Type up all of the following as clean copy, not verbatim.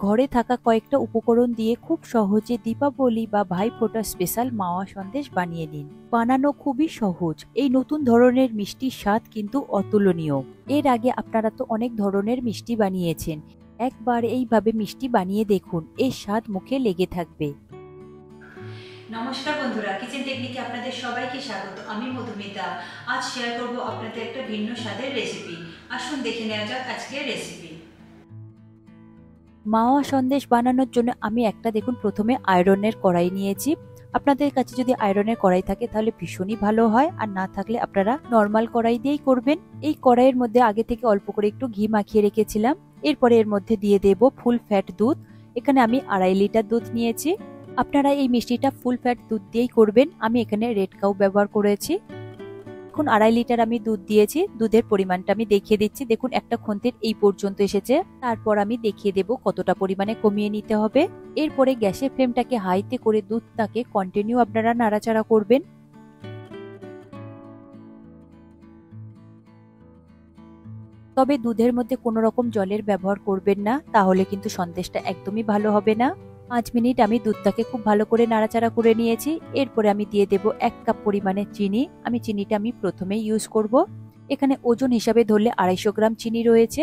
ঘরে থাকা কয়েকটা উপকরণ দিয়ে খুব সহজে দীপাবলি বা ভাইফোঁটা স্পেশাল মাওয়া সন্দেশ বানিয়ে নিন। বানানো খুবই সহজ। এই নতুন ধরনের মিষ্টির স্বাদ কিন্তু অতুলনীয়। এর আগে আপনারা তো অনেক ধরনের মিষ্টি বানিয়েছেন, একবার এইভাবে মিষ্টি বানিয়ে দেখুন, এর স্বাদ মুখে লেগে থাকবে। নমস্কার বন্ধুরা, কিচেন টেকনিকে আপনাদের সবাইকে স্বাগত। আমি মধুমিতা। আজ শেয়ার করব আপনাদের একটা ভিন্ন স্বাদের রেসিপি। আসুন দেখে নেওয়া যাক আজকের রেসিপি। মাওয়া সন্দেশ বানানোর জন্য আমি দেখুন প্রথমে আয়রনের কড়াই নিয়েছি। আপনাদের কাছে যদি আয়রনের কড়াই থাকে তাহলে ভীষণই ভালো হয়, আর না থাকলে আপনারা নর্মাল কড়াই দিয়েই করবেন। এই কড়াইয়ের মধ্যে আগে থেকে অল্প করে একটু ঘি মাখিয়ে রেখেছিলাম। এরপরে এর মধ্যে দিয়ে দেব ফুল ফ্যাট দুধ। এখানে আমি 2.5 লিটার দুধ নিয়েছি। আপনারা এই মিষ্টিটা ফুল ফ্যাট দুধ দিয়েই করবেন। আমি এখানে রেড কাউ ব্যবহার করেছি। এখন 2.5 লিটার আমি দুধ দিয়েছি। দুধের পরিমাণটা আমি দেখিয়ে দিচ্ছি। দেখুন একটা খুন্তির এই পর্যন্ত এসেছে। তারপর আমি দেখিয়ে দেব কতটা পরিমাণে কমিয়ে নিতে হবে। এরপরে গ্যাসের ফ্লেমটাকে হাইতে করে দুধটাকে কন্টিনিউ আপনারা নাড়াচাড়া করবেন। তবে দুধের মধ্যে কোনো রকম জলের ব্যবহার করবেন না, তাহলে কিন্তু সন্দেশটা একদমই ভালো হবে না। 5 মিনিট আমি দুধটাকে খুব ভালো করে নাড়াচাড়া করে নিয়েছি। এরপরে আমি দিয়ে দেব 1 কাপ পরিমাণে চিনি। চিনিটা আমি প্রথমেই ইউজ করব। এখানে ওজন হিসাবে ধরলে 250 গ্রাম চিনি রয়েছে।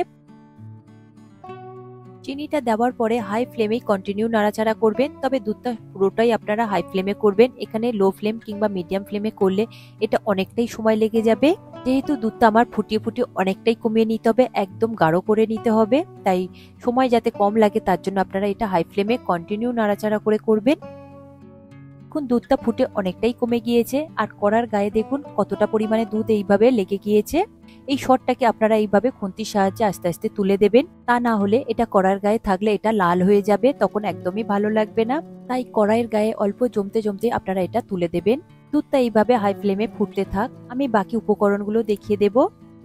চিনিটা দেওয়ার পরে হাই ফ্লেমেই কন্টিনিউ নাড়াচাড়া করবেন। তবে দুধটা পুরোটাই আপনারা হাই ফ্লেমে করবেন। এখানে লো ফ্লেম কিংবা মিডিয়াম ফ্লেমে করলে এটা অনেকটাই সময় লেগে যাবে। যেহেতু দুধটা আমার ফুটিয়ে ফুটিয়ে অনেকটাই কমিয়ে নিতে হবে, একদম গাঢ় করে নিতে হবে, তাই সময় যাতে কম লাগে তার জন্য আপনারা এটা হাই ফ্লেমে কন্টিনিউ নাড়াচাড়া করে করবেন। এখন দুধটা ফুটে অনেকটাই কমে গিয়েছে, আর কড়ার গায়ে দেখুন কতটা পরিমাণে দুধ এইভাবে লেগে গিয়েছে। এই শটটাকে আপনারা এইভাবে খুন্তির সাহায্যে আস্তে আস্তে তুলে দেবেন। তা না হলে এটা কড়ার গায়ে থাকলে এটা লাল হয়ে যাবে, তখন একদমই ভালো লাগবে না। তাই কড়াইয়ের গায়ে অল্প জমতে জমতে আপনারা এটা তুলে দেবেন। দুধটা এইভাবে হাই ফ্লেমে ফুটতে থাক। আমি বাকি উপকরণগুলো দেখিয়ে দেব।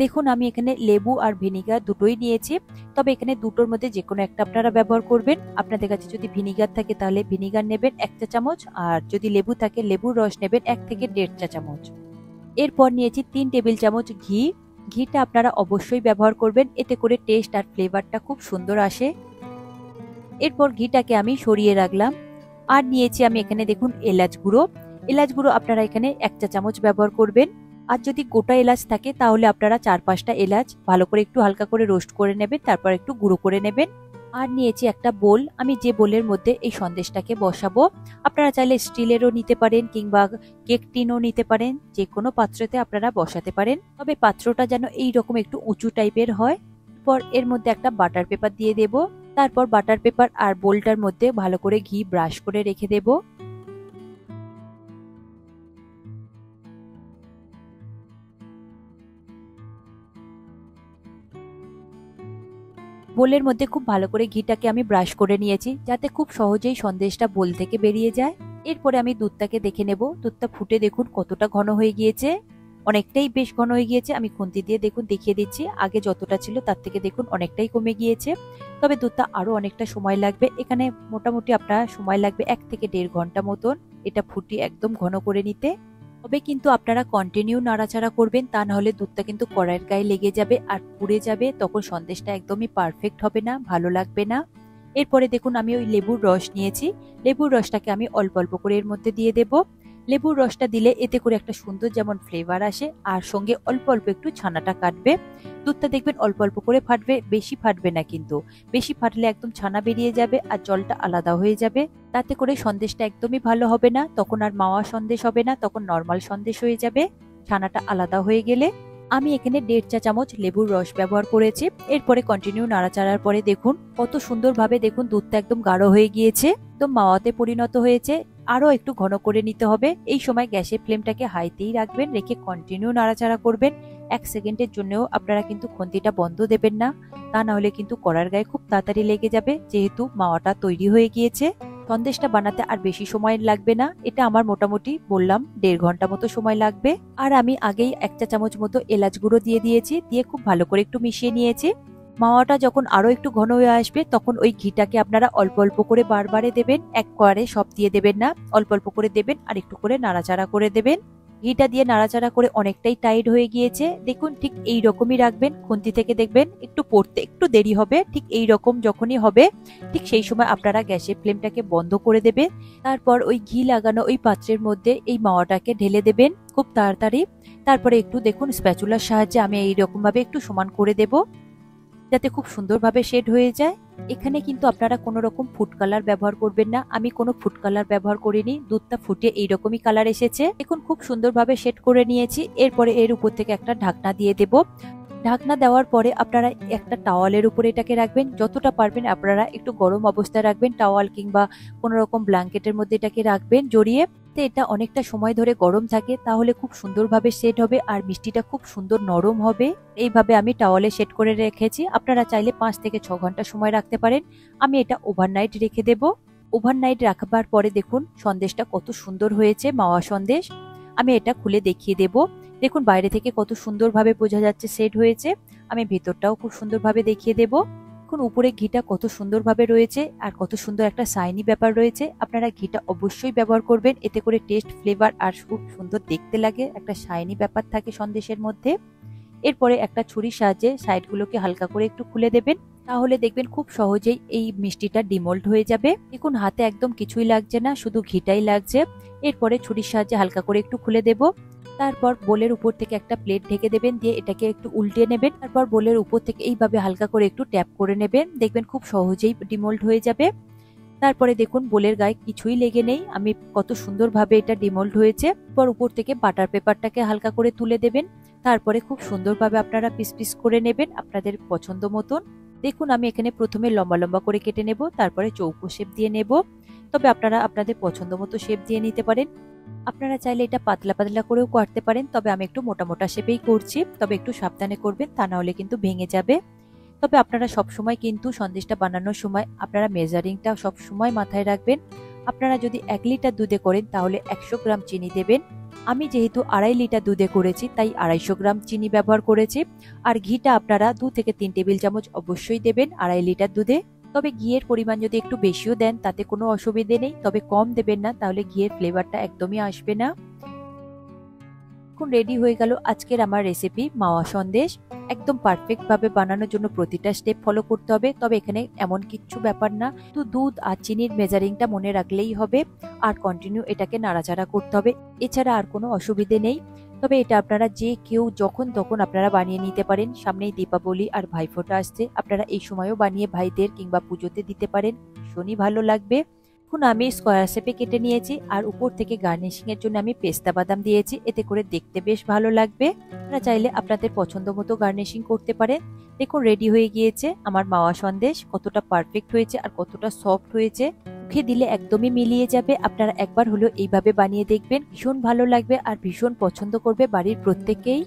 দেখুন আমি এখানে লেবু আর ভিনিগার দুটোই নিয়েছি। তবে এখানে দুটোর মধ্যে যে কোনো একটা আপনারা ব্যবহার করবেন। আপনাদের কাছে যদি ভিনিগার থাকে তাহলে ভিনিগার নেবেন 1 চা চামচ, আর যদি লেবু থাকে লেবুর রস নেবেন 1 থেকে 1.5 চা চামচ। এরপর নিয়েছি 3 টেবিল চামচ ঘি। ঘিটা আপনারা অবশ্যই ব্যবহার করবেন, এতে করে টেস্ট আর ফ্লেভারটা খুব সুন্দর আসে। এরপর ঘিটাকে আমি সরিয়ে রাখলাম। আর নিয়েছি আমি এখানে দেখুন এলাচ গুঁড়ো। এলাচ গুঁড়ো আপনারা এখানে 1 চা চামচ ব্যবহার করবেন। আর যদি গোটা এলাচ থাকে তাহলে আপনারা 4-5টা এলাচ ভালো করে একটু হালকা করে রোস্ট করে নেবেন, তারপর একটু গুঁড়ো করে নেবেন। আর নিয়েছি একটা বোল। আমি যে বোলের মধ্যে এই সন্দেশটাকে বসাবো, আপনারা চাইলে স্টিলেরও নিতে পারেন কিংবা কেক টিনও নিতে পারেন, যে কোনো পাত্রতে আপনারা বসাতে পারেন। তবে পাত্রটা যেন এইরকম একটু উঁচু টাইপের হয়। পর এর মধ্যে একটা বাটার পেপার দিয়ে দেব। তারপর বাটার পেপার আর বোলটার মধ্যে ভালো করে ঘি ব্রাশ করে রেখে দেব। বোলের মধ্যে খুব ভালো করে ঘিটাকে আমি ব্রাশ করে নিয়েছি, যাতে খুব সহজেই সন্দেশটা বোল থেকে বেরিয়ে যায়। এরপরে আমি দুধটাকে দেখে নেব। দুধটা ফুটে দেখুন কতটা ঘন হয়ে গিয়েছে, অনেকটাই বেশ ঘন হয়ে গিয়েছে। আমি খুন্তি দিয়ে দেখুন দেখিয়ে দিচ্ছি, আগে যতটা ছিল তার থেকে দেখুন অনেকটাই কমে গিয়েছে। তবে দুধটা আরো অনেকটা সময় লাগবে। এখানে মোটামুটি আপনার সময় লাগবে 1 থেকে 1.5 ঘন্টা মতন এটা ফুটিয়ে একদম ঘন করে নিতে। তবে কিন্তু আপনারা কন্টিনিউ নাড়াচাড়া করবেন, তা না হলে দুধটা কিন্তু কড়াইয়ের গায়ে লেগে যাবে আর পুড়ে যাবে, তখন সন্দেশটা একদমই পারফেক্ট হবে না, ভালো লাগবে না। এরপরে দেখুন আমি ওই লেবুর রস নিয়েছি। লেবুর রসটাকে আমি অল্প অল্প করে এর মধ্যে দিয়ে দেব। লেবুর রসটা দিলে এতে করে একটা সুন্দর যেমন ফ্লেভার আসে, আর সঙ্গে অল্প অল্প একটু ছানাটা কাটবে। দুধটা দেখবেন অল্প অল্প করে ফাটবে, বেশি ফাটবে না কিন্তু। বেশি ফাটলে একদম ছানা বেরিয়ে যাবে আর জলটা আলাদা হয়ে যাবে। তাতে করে সন্দেশটা একদমই ভালো হবে না, তখন আর মাওয়া সন্দেশ হবে না, তখন নর্মাল সন্দেশ হয়ে যাবে ছানাটা আলাদা হয়ে গেলে। আমি এখানে 1.5 চা চামচ লেবুর রস ব্যবহার করেছি। এরপরে কন্টিনিউ নাড়াচাড়ার পরে দেখুন কত সুন্দরভাবে দেখুন দুধটা একদম গাঢ় হয়ে গিয়েছে, একদম মাওয়াতে পরিণত হয়েছে। আরো একটু ঘন করে নিতে হবে। এই সময় গ্যাসের ফ্লেমটাকে হাইতেই রাখবেন, রেখে কন্টিনিউ নাড়াচাড়া করবেন। 1 সেকেন্ডের জন্যও আপনারা কিন্তু খুন্তিটা বন্ধ দেবেন না, তা না হলে কিন্তু কড়ার গায়ে খুব তাড়াতাড়ি লেগে যাবে। যেহেতু মাওয়াটা তৈরি হয়ে গিয়েছে, সন্দেশটা বানাতে আর বেশি সময় লাগবে না। এটা আমার মোটামুটি বললাম 1.5 ঘন্টা মতো সময় লাগবে। আর আমি আগেই 1 চা চামচ মতো এলাচ গুঁড়ো দিয়ে দিয়েছি, দিয়ে খুব ভালো করে একটু মিশিয়ে নিয়েছি। মাওয়াটা যখন আরো একটু ঘন হয়ে আসবে, তখন ওই ঘিটাকে আপনারা অল্প অল্প করে বারবারে দেবেন, একবারে সব দিয়ে দেবেন না, অল্প অল্প করে দেবেন আর একটু করে নাড়াচাড়া করে দেবেন। ঘিটা দিয়ে নাড়াচাড়া করে অনেকটাই টাইট হয়ে গিয়েছে। দেখুন ঠিক এই রকমই রাখবেন, খুন্তি থেকে দেখবেন একটু পড়তে একটু দেরি হবে। ঠিক এই রকম যখনই হবে ঠিক সেই সময় আপনারা গ্যাসের ফ্লেমটাকে বন্ধ করে দেবেন। তারপর ওই ঘি লাগানো ওই পাত্রের মধ্যে এই মাওয়াটাকে ঢেলে দেবেন খুব তাড়াতাড়ি। তারপরে একটু দেখুন স্প্যাচুলার সাহায্যে আমি এইরকম ভাবে একটু সমান করে দেব, যাতে খুব সুন্দরভাবে শেড হয়ে যায়। এখানে কিন্তু আপনারা কোনো রকম ফুড কালার ব্যবহার করবেন না, আমি কোনো ফুড কালার ব্যবহার করিনি। দুধটা ফুটে এইরকমই কালার এসেছে। দেখুন খুব সুন্দরভাবে শেড করে নিয়েছি। এরপরে এর উপর থেকে একটা ঢাকনা দিয়ে দেব। ঢাকনা দেওয়ার পরে আপনারা একটা টাওয়ালের উপরে এটাকে রাখবেন। যতটা পারবেন আপনারা একটু গরম অবস্থায় রাখবেন, টাওয়াল কিংবা কোনো রকম ব্ল্যাঙ্কেটের মধ্যে এটাকে রাখবেন জড়িয়ে। এটা অনেকটা সময় ধরে গরম থাকে, তাহলে খুব সুন্দরভাবে সেট হবে আর মিষ্টিটা খুব সুন্দর নরম হবে। এইভাবে আমি টাওয়ালে সেট করে রেখেছি। আপনারা চাইলে 5 থেকে 6 ঘন্টা সময় রাখতে পারেন। আমি এটা ওভারনাইট রেখে দেব। ওভারনাইট রাখবার পরে দেখুন সন্দেশটা কত সুন্দর হয়েছে, মাওয়া সন্দেশ। আমি এটা খুলে দেখিয়ে দেব। দেখুন বাইরে থেকে কত সুন্দরভাবে বোঝা যাচ্ছে সেট হয়েছে। আমি ভেতরটাও খুব সুন্দরভাবে দেখিয়ে দেব। দেখুন উপরে ঘিটা কত সুন্দরভাবে রয়েছে আর কত সুন্দর একটা শাইনি ব্যাপার রয়েছে। আপনারা ঘিটা অবশ্যই ব্যবহার করবেন, এতে করে টেস্ট, ফ্লেভার আর খুব সুন্দর দেখতে লাগে, একটা শাইনি ব্যাপার থাকে সন্দেশের মধ্যে। এরপরে একটা ছুরির সাহায্যে সাইডগুলোকে হালকা করে একটু খুলে দেবেন, তাহলে দেখবেন খুব সহজেই এই মিষ্টিটা ডিমোল্ড হয়ে যাবে। দেখুন হাতে একদম কিছুই লাগছে না, শুধু ঘিটাই লাগছে। এরপরে ছুরির সাহায্যে হালকা করে একটু খুলে দেব। তারপর বোলের উপর থেকে একটা প্লেট ঢেকে দেবেন, দিয়ে এটাকে একটু উল্টে নেবেন। তারপর বোলের উপর থেকে এইভাবে হালকা করে একটু ট্যাপ করে নেবেন, দেখবেন খুব সহজেই ডিমোল্ড হয়ে যাবে। তারপরে দেখুন বোলের গায়ে কিছুই লেগে নেই, আমি কত সুন্দরভাবে এটা ডিমোল্ড হয়েছে। পর উপর থেকে বাটার পেপারটাকে হালকা করে তুলে দেবেন। তারপরে খুব সুন্দরভাবে আপনারা পিস পিস করে নেবেন আপনাদের পছন্দ মতন। দেখুন আমি এখানে প্রথমে লম্বা লম্বা করে কেটে নেব, তারপরে চৌকো শেপ দিয়ে নেব। তবে আপনারা আপনাদের পছন্দ মতো শেপ দিয়ে নিতে পারেন। আপনারা চাইলে এটা পাতলা পাতলা করেও কাটতে পারেন, তবে আমি একটু মোটা মোটা শেপেই করছি। তবে একটু সাবধানে করবেন, তা না হলে কিন্তু ভেঙে যাবে। তবে আপনারা সবসময় কিন্তু সন্দেশটা বানানোর সময় আপনারা মেজারিংটা সবসময় মাথায় রাখবেন। আপনারা যদি 1 লিটার দুধে করেন তাহলে 100 গ্রাম চিনি দেবেন। আমি যেহেতু 2.5 লিটার দুধে করেছি তাই 250 গ্রাম চিনি ব্যবহার করেছি। আর ঘিটা আপনারা 2 থেকে 3 টেবিল চামচ অবশ্যই দেবেন 2.5 লিটার দুধে। তবে ঘিয়ের পরিমাণ যদি একটু বেশিও দেন তাতে কোনো অসুবিধে নেই, তবে কম দেবেন না, তাহলে ঘিয়ের ফ্লেভারটা একদমই আসবে না। এখন রেডি হয়ে গেল আজকের আমার রেসিপি মাওয়া সন্দেশ। একদম পারফেক্ট ভাবে বানানোর জন্য প্রতিটা স্টেপ ফলো করতে হবে, তবে এখানে এমন কিচ্ছু ব্যাপার না, তো দুধ আর চিনির মেজারিংটা মনে রাখলেই হবে আর কন্টিনিউ এটাকে নাড়াচাড়া করতে হবে, এছাড়া আর কোনো অসুবিধে নেই। তবে এটা আপনারা যে কেউ যখন তখন আপনারা বানিয়ে নিতে পারেন। সামনেই দীপাবলি আর ভাইফোঁটা আসছে, আপনারা এই সময়ও বানিয়ে ভাইদের কিংবা পুজোতে দিতে পারেন, ভীষণই ভালো লাগবে। এখন আমি স্কোয়ার শেপে কেটে নিয়েছি আর উপর থেকে গার্নিশিং এর জন্য আমি পেস্তা বাদাম দিয়েছি, এতে করে দেখতে বেশ ভালো লাগবে। আপনারা চাইলে আপনাদের পছন্দ মতো গার্নিশিং করতে পারেন। দেখুন রেডি হয়ে গিয়েছে আমার মাওয়া সন্দেশ, কতটা পারফেক্ট হয়েছে আর কতটা সফট হয়েছে, মুখে দিলে একদমই মিলিয়ে যাবে। আপনারা একবার হলেও এইভাবে বানিয়ে দেখবেন, ভীষণ ভালো লাগবে আর ভীষণ পছন্দ করবে বাড়ির প্রত্যেকেই।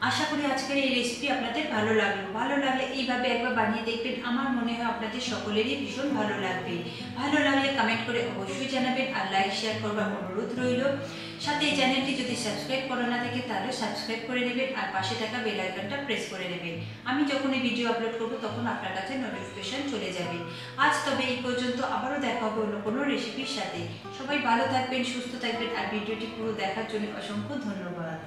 আশা করি আজকের এই রেসিপি আপনাদের ভালো লাগলো। ভালো লাগলে এইভাবে একবার বানিয়ে দেখবেন, আমার মনে হয় আপনাদের সকলেরই ভীষণ ভালো লাগবে। ভালো লাগলে কমেন্ট করে অবশ্যই জানাবেন আর লাইক শেয়ার করবার অনুরোধ রইল। সাথে এই চ্যানেলটি যদি সাবস্ক্রাইব করা না থাকে তাহলে সাবস্ক্রাইব করে নেবেন আর পাশে থাকা বেল আইকনটা প্রেস করে নেবেন। আমি যখন এই ভিডিও আপলোড করব তখন আপনার কাছে নোটিফিকেশন চলে যাবে। আজ তবে এই পর্যন্ত, আবারও দেখা হবে অন্য কোনো রেসিপির সাথে। সবাই ভালো থাকবেন, সুস্থ থাকবেন আর ভিডিওটি পুরো দেখার জন্য অসংখ্য ধন্যবাদ।